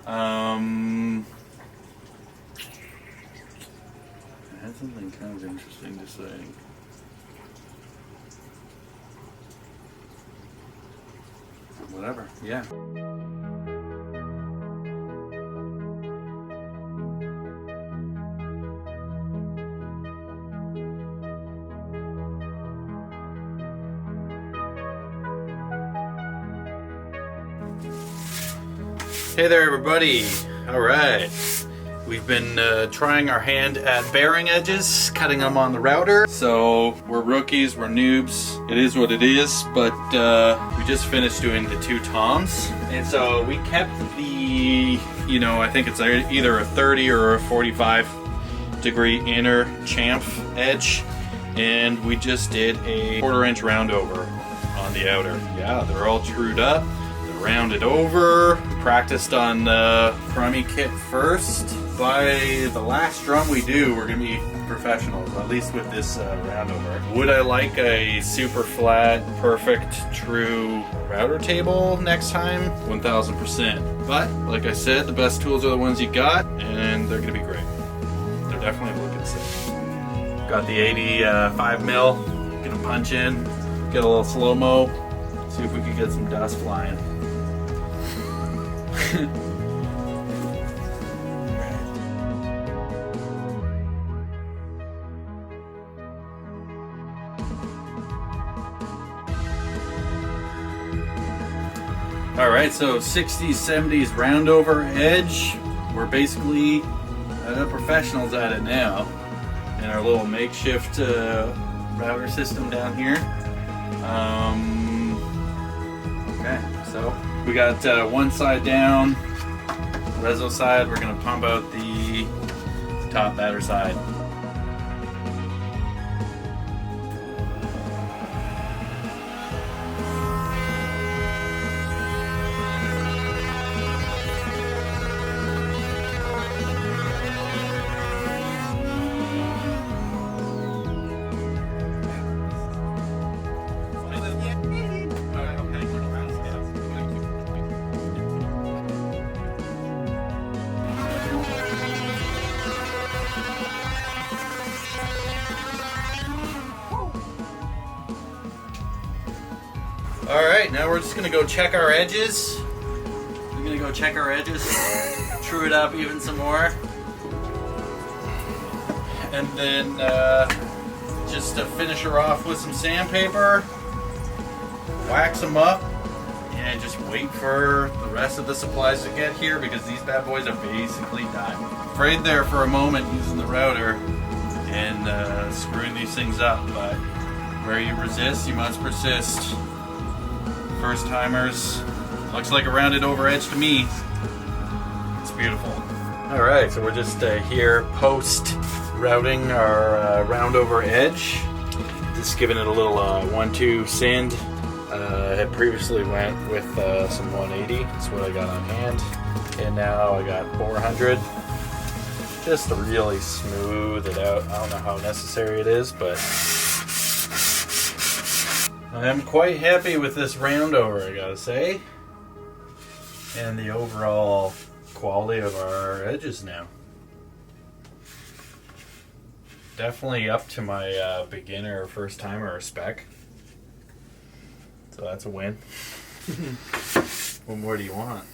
I had something kind of interesting to say. Whatever, yeah. Hey there, everybody. All right. We've been trying our hand at bearing edges, cutting them on the router. So we're rookies, we're noobs. It is what it is, but we just finished doing the two toms. And so we kept the, I think it's either a 30 or a 45 degree inner chamfer edge. And we just did a 1/4 inch round over on the outer. Yeah, they're all trued up. Rounded over, practiced on the crummy kit first. By the last drum we do, we're gonna be professionals, at least with this round over. Would I like a super flat, perfect, true router table next time? 1000%. But, like I said, the best tools are the ones you got, and they're gonna be great. They're definitely looking sick. Got the 85 mil, gonna punch in, get a little slow-mo, see if we can get some dust flying. Alright, so 60s, 70s round over edge. We're basically professionals at it now. In our little makeshift router system down here. Okay, so we got one side down, reso side. We're going to pump out the top batter side. Alright, now we're just going to go check our edges. We're going to go check our edges, true it up even some more. And then just to finish her off with some sandpaper, wax them up, and just wait for the rest of the supplies to get here because these bad boys are basically done. Afraid there for a moment using the router and screwing these things up, but where you resist, you must persist. First timers, looks like a rounded over edge to me. It's beautiful. Alright, so we're just here post routing our round over edge. Just giving it a little 1-2 sand. I had previously went with some 180, that's what I got on hand. And now I got 400. Just to really smooth it out. I don't know how necessary it is, but I'm quite happy with this round over, I gotta say. And the overall quality of our edges now. Definitely up to my beginner first timer spec. So that's a win. What more do you want?